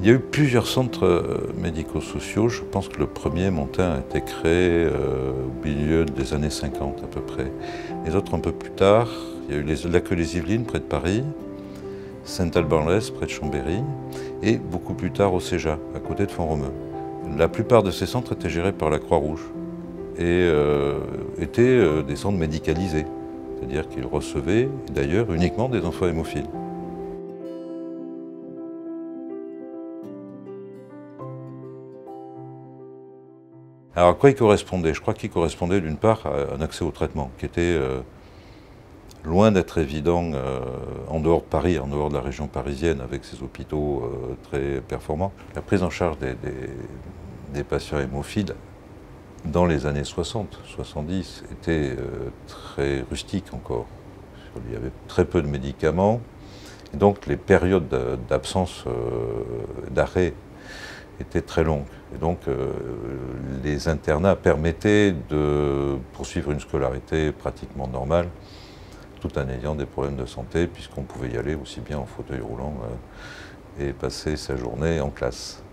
Il y a eu plusieurs centres médico-sociaux. Je pense que le premier, Montin, a été créé au milieu des années 50 à peu près. Les autres un peu plus tard. Il y a eu Laqueux-les-Yvelines, près de Paris, Saint-Alban-l'Est, près de Chambéry, et beaucoup plus tard au Céja, à côté de Font-Romeu. La plupart de ces centres étaient gérés par la Croix-Rouge et étaient des centres médicalisés, c'est-à-dire qu'ils recevaient d'ailleurs uniquement des enfants hémophiles. Alors à quoi il correspondait? Je crois qu'il correspondait d'une part à un accès au traitement qui était loin d'être évident en dehors de Paris, en dehors de la région parisienne avec ses hôpitaux très performants. La prise en charge des patients hémophiles dans les années 60, 70 était très rustique encore. Il y avait très peu de médicaments et donc les périodes d'absence, d'arrêt étaient très longues. Et donc les internats permettaient de poursuivre une scolarité pratiquement normale tout en ayant des problèmes de santé puisqu'on pouvait y aller aussi bien en fauteuil roulant et passer sa journée en classe.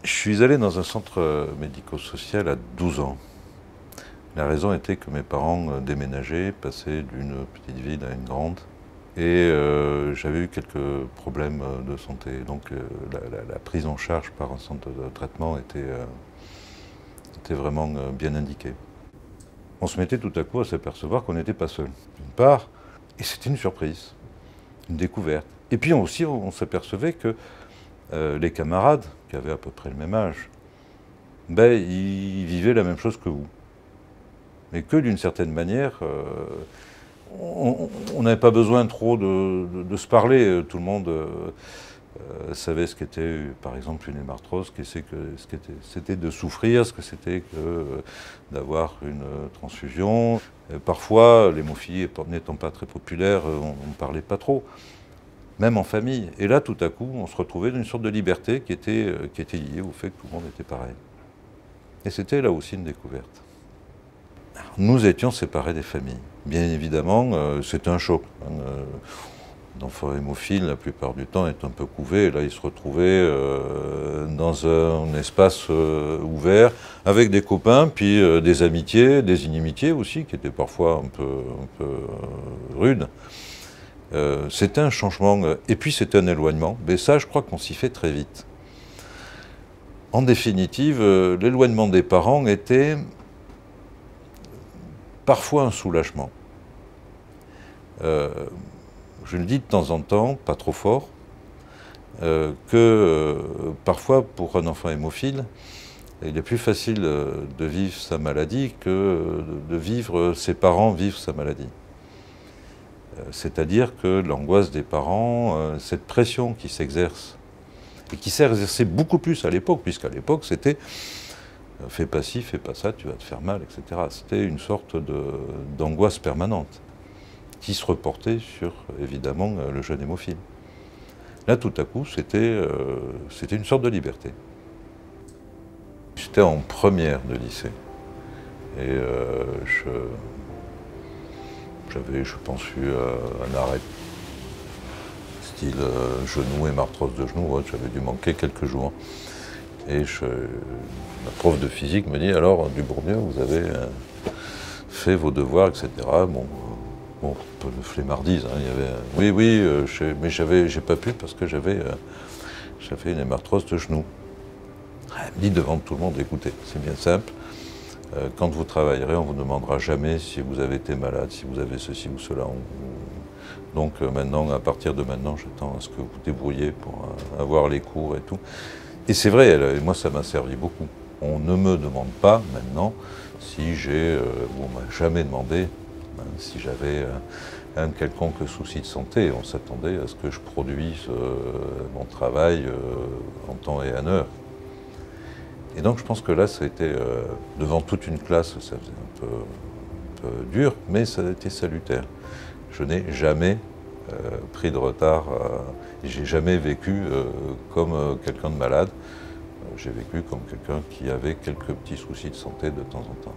Je suis allé dans un centre médico-social à 12 ans. La raison était que mes parents déménageaient, passaient d'une petite ville à une grande. Et j'avais eu quelques problèmes de santé. Donc la prise en charge par un centre de traitement était vraiment bien indiquée. On se mettait tout à coup à s'apercevoir qu'on n'était pas seul, d'une part, et c'était une surprise, une découverte. Et puis aussi, on s'apercevait que les camarades, qui avaient à peu près le même âge, ben, ils vivaient la même chose que vous. Mais que d'une certaine manière, on n'avait pas besoin trop de se parler. Tout le monde savait ce qu'était, par exemple, une hémarthrose, ce que c'était de souffrir, ce que c'était que d'avoir une transfusion. Parfois, l'hémophilie n'étant pas très populaire, on ne parlait pas trop, même en famille. Et là, tout à coup, on se retrouvait dans une sorte de liberté qui était liée au fait que tout le monde était pareil. Et c'était là aussi une découverte. Nous étions séparés des familles. Bien évidemment, c'est un choc. L'enfant hémophile, la plupart du temps, est un peu couvé. Et là, il se retrouvait dans un espace ouvert, avec des copains, puis des amitiés, des inimitiés aussi, qui étaient parfois un peu rudes. C'était un changement, et puis c'était un éloignement. Mais ça, je crois qu'on s'y fait très vite. En définitive, l'éloignement des parents était parfois un soulagement. Je le dis de temps en temps, pas trop fort, que parfois pour un enfant hémophile, il est plus facile de vivre sa maladie que de vivre ses parents vivre sa maladie. C'est-à-dire que l'angoisse des parents, cette pression qui s'exerce, et qui s'est exercée beaucoup plus à l'époque, puisqu'à l'époque c'était fais pas ci, fais pas ça, tu vas te faire mal, etc. C'était une sorte d'angoisse permanente qui se reportait sur, évidemment, le jeune hémophile. Là, tout à coup, c'était une sorte de liberté. J'étais en première de lycée. Et j'avais, je pense, eu un arrêt style genou, hémarthrose de genou. Ouais, j'avais dû manquer quelques jours. Et ma prof de physique me dit, alors, Dubourdieu, vous avez fait vos devoirs, etc. Bon, un peu de flemmardise. Hein, il y avait, oui, mais j'ai pas pu parce que j'avais une hémarthrose de genou. Elle me dit devant tout le monde, écoutez, c'est bien simple. Quand vous travaillerez, on ne vous demandera jamais si vous avez été malade, si vous avez ceci ou cela. Donc maintenant, à partir de maintenant, j'attends à ce que vous débrouillez pour avoir les cours et tout. Et c'est vrai, moi ça m'a servi beaucoup. On ne me demande pas maintenant si j'ai, ou on m'a jamais demandé, si j'avais un quelconque souci de santé. On s'attendait à ce que je produise mon travail en temps et en heure. Et donc je pense que là, ça a été, devant toute une classe, ça faisait un peu dur, mais ça a été salutaire. Je n'ai jamais pris de retard, j'ai jamais vécu comme quelqu'un de malade. J'ai vécu comme quelqu'un qui avait quelques petits soucis de santé de temps en temps.